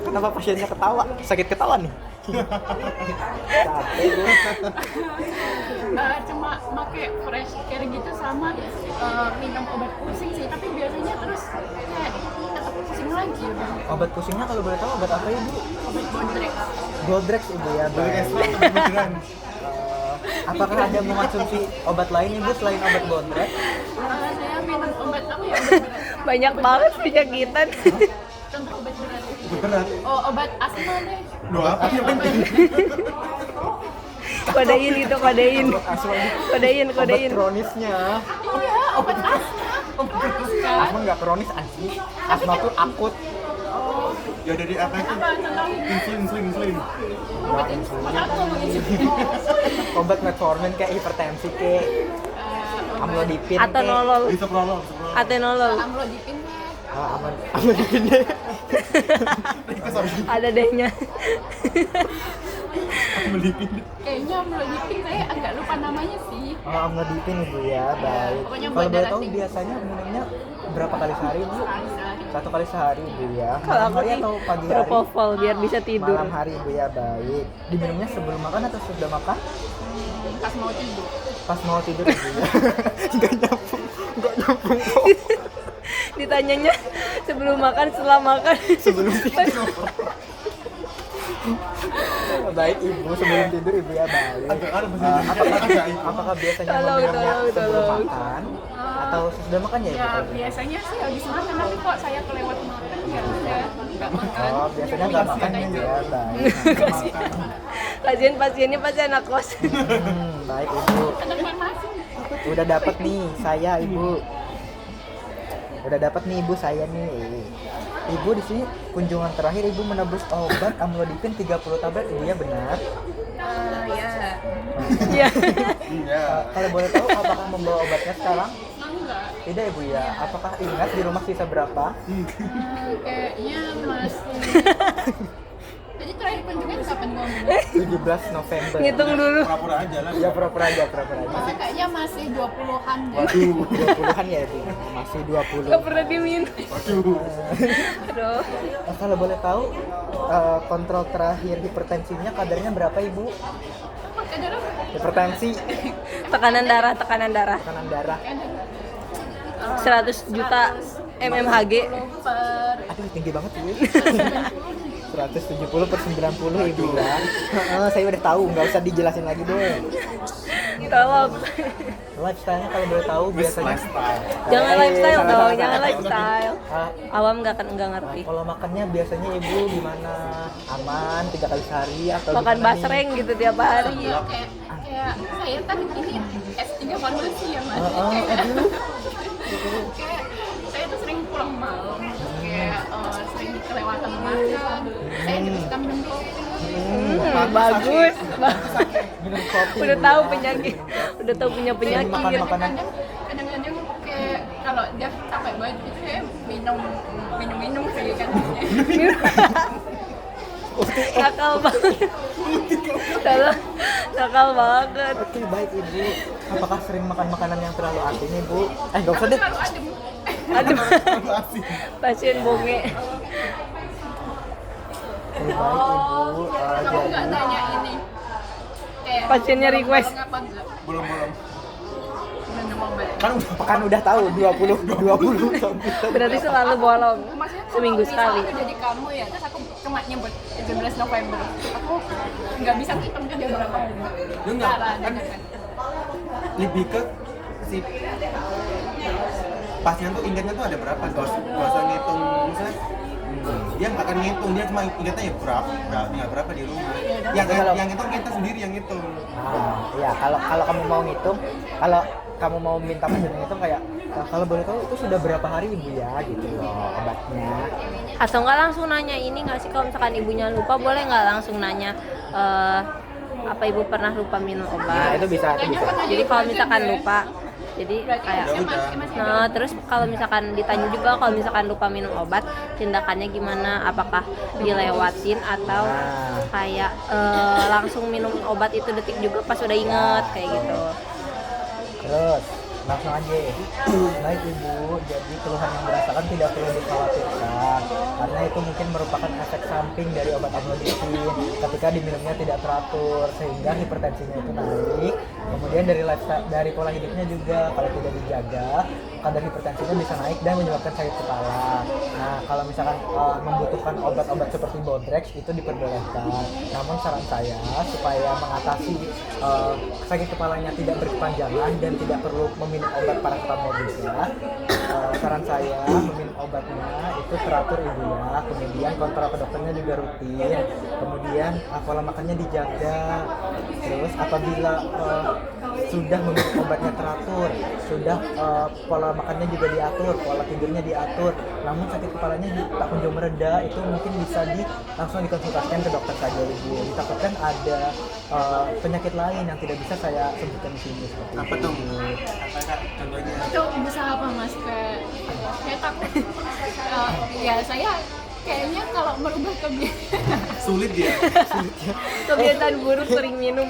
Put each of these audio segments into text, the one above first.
Kenapa pasiennya ketawa? Sakit ketawa nih. Capek gue. Cuma pakai fresh care gitu sama minum obat pusing sih, tapi biasanya terus kayak tetap pusing lagi udah. Obat pusingnya kalau boleh tahu obat apa ibu? Obat Bodrex. Goldrex ibu ya. Apakah ada mengonsumsi obat lain ibu selain obat Goldrex? Saya minum obat apa ya? Obat berat. Banyak banget penyakitan. Contoh obat berat. Berat. Oh, obat asma deh. Doa apa yang penting? Kodein itu, kodein. Kodein, Obat kodein. kronisnya. Iya, obat asma. Asma nggak kronis anjing. Asma tuh akut. Ya dari apa itu? Apa contoh? Insulin. Obat insulin. Masa aku ngomong insulin? Obat metformin kayak hipertensi kayak amlodipin Atau nolol, Isoprolol. atenolol. Amlodipin deh. amlodipin deh. Ada dehnya. Melipin. Kayaknya amlodipin saya agak lupa namanya sih. Amlodipin ibu ya, baik. Pokoknya Kalau buat boleh darah tahu tinggi. biasanya minumnya berapa kali sehari bu? Sehari-sehari. 1 kali sehari ibu ya. Kalau Malam aku hari sih atau pagi hari? propofol biar bisa tidur. Malam hari ibu ya, baik. Diminumnya sebelum makan atau sudah makan? Pas mau tidur. Pas mau tidur ibu ya. Nggak nyambung kok. Ditanyanya sebelum makan, setelah makan. Sebelum tidur. Baik ibu, sebelum tidur ibu ya, baik. Ada bahasa Apakah biasanya Tolong, meminumnya tolong, sebelum tolong. makan atau sesudah makan ya ibu? Ya biasanya sih habis makan, tapi kok saya kelewat makan ya udah nggak makan. Oh, biasanya nggak makan ya, baik. Pasien-pasiennya pasti anak kos. Baik ibu. Anak masing. Udah dapat nih saya ibu. Udah dapat nih ibu saya nih. Ibu di sini kunjungan terakhir ibu menebus obat amlodipin 30 tablet ibu ya, benar? Ya. Iya. Iya. Kalau boleh tahu apakah membawa obatnya sekarang? Enggak. Tidak ibu ya. Apakah ingat di rumah sisa berapa? Kayaknya masih. Jadi terakhir kunjungan kapan ngomong? 17 November. Ngitung dulu. Pura-pura aja lah. Ya pura-pura aja. Kayaknya masih 20-an deh. Waduh, 20-an ya ibu. Masih 20. Gak pernah diminum. Waduh. Aduh. Kalau boleh tahu kontrol terakhir hipertensinya kadarnya berapa ibu? Pakai darah. Hipertensi, Tekanan darah, tekanan darah. tekanan darah. 100 juta mmHg. Per Aduh, tinggi banget ibu. 170 per 90 ibu ya. Saya udah tahu, nggak usah dijelasin lagi deh. Tolong. Lifestyle-nya kalau boleh tahu biasanya. Jangan lifestyle salah, dong, salah, jangan salah. lifestyle. Ah, Awam nggak ngerti. kalau makannya biasanya ibu gimana? Aman 3 kali sehari atau Makan gimana nih? basreng gitu tiap hari. kayak saya kan ini S3 farmasi ya mas. Aduh. Kayak saya tuh sering pulang malam, kayak sering kelewatan makan. Saya juga suka minum kopi. Bagus. Minum kopi. Udah ibu tahu ya. penyakit. Udah tahu punya Makan penyakit. makanan. Kadang-kadang kayak kalau dia capek banget gitu saya minum sih kan. Nakal banget. Salah. Nakal banget. Oke, baik ibu. Apakah sering makan makanan yang terlalu asin ibu? Nggak usah deh. Terlalu adem. Aduh, Asik. pasien bonge. Oke, baik ibu. Kamu nggak nanya ini? Kayak Pasiennya request. apa enggak? Belum. Minum obat. Kan udah tahu 20 sampai. Berarti selalu bolong. Maksudnya Seminggu kalau sekali. misal aku jadi kamu ya, terus aku cuma nyebut 17 November. Aku nggak bisa ngitung kan dia berapa hari. Lu nggak, Caranya kan? kan. Lebih ke si pasien tuh ingatnya tuh ada berapa, gak usah ngitung misalnya. Dia nggak akan ngitung, dia cuma ingatnya ya berapa di rumah. Yang ngitung kita sendiri yang ngitung. Ya, kalau kamu mau ngitung, kalau kamu mau minta pasien ngitung kayak kalau boleh tahu itu sudah berapa hari ibu ya gitu loh obatnya. Atau nggak langsung nanya ini nggak sih, kalau misalkan ibunya lupa boleh nggak langsung nanya apa ibu pernah lupa minum Nah, obat. itu bisa. Jadi kalau misalkan lupa, jadi kayak Ya udah. nah terus kalau misalkan ditanya juga kalau misalkan lupa minum obat tindakannya gimana, apakah dilewatin atau kayak langsung minum obat itu detik juga pas udah inget kayak gitu. Terus Langsung aja. Baik ibu, jadi keluhan yang dirasakan tidak perlu dikhawatirkan karena itu mungkin merupakan efek samping dari obat amlodipin ketika diminumnya tidak teratur sehingga hipertensinya itu naik. Kemudian dari lifestyle, dari pola hidupnya juga kalau tidak dijaga kadar hipertensinya bisa naik dan menyebabkan sakit kepala. Nah kalau misalkan membutuhkan obat-obat seperti Bodrex itu diperbolehkan. Namun saran saya supaya mengatasi sakit kepalanya tidak berkepanjangan dan tidak perlu meminum obat paracetamol juga, saran saya meminum obatnya itu teratur ibu ya. Kemudian kontrol ke dokternya juga rutin. Kemudian pola makannya dijaga. Terus apabila sudah meminum obatnya teratur, sudah pola makannya juga diatur, pola tidurnya diatur, namun sakit kepalanya tak kunjung mereda, itu mungkin bisa langsung dikonsultasikan ke dokter saja ibu. Ditakutkan ada penyakit lain yang tidak bisa saya sebutkan di sini seperti Apa itu. dong? Apa Kak contohnya? Itu berusaha apa mas? Kayak saya takut. Ya saya kayaknya kalau merubah kebiasaan Sulit dia. Kebiasaan buruk sering minum.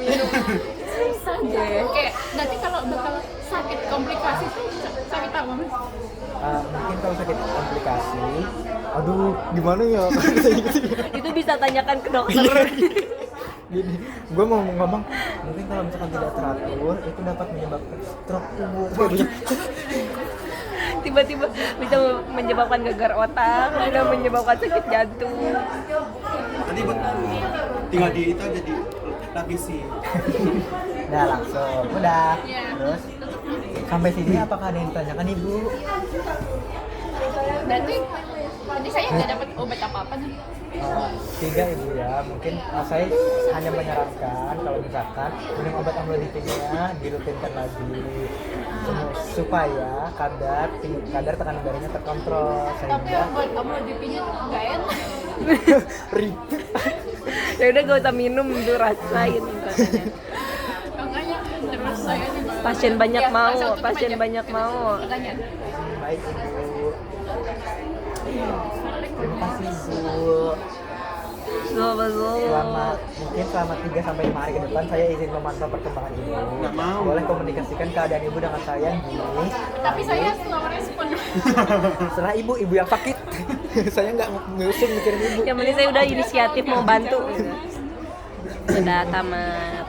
susah deh. Kayak nanti kalau bakal sakit komplikasi tuh sakit apa mas? Mungkin kalau sakit komplikasi, aduh gimana ya? Itu bisa tanyakan ke dokter. Gini, gue mau ngomong, mungkin kalau misalkan tidak teratur itu dapat menyebabkan stroke ibu. Tiba-tiba bisa menyebabkan gagal otak, bisa menyebabkan sakit jantung. Tadi buat tinggal di itu aja di lapisi. Nah langsung, udah. Iya. Terus sampai sini apakah ada yang ditanyakan ibu? Berarti saya nggak dapat obat apa-apa nih. Tidak ibu ya, mungkin saya hanya menyarankan kalau misalkan minum obat amlodipinnya dirutinkan lagi supaya kadar tekanan darahnya terkontrol Tapi sehingga obat amlodipinnya nggak enak. ribet. Ya udah gak usah minum tuh, rasain. Makanya terus saya nih Mbak. Pasien banyak Ya, mau, langsung tutup pasien aja. banyak mau. Pertanyaan. Baik ibu. Terima kasih bu. Betul. Selama 3 sampai 5 hari ke depan saya izin memantau perkembangan ibu. Nggak mau. Boleh komunikasikan keadaan ibu dengan saya gini. Tapi saya slow respon. Setelah ibu yang sakit. Saya nggak ngusung mikirin ibu. Yang penting saya udah inisiatif mau bantu. Sudah tamat.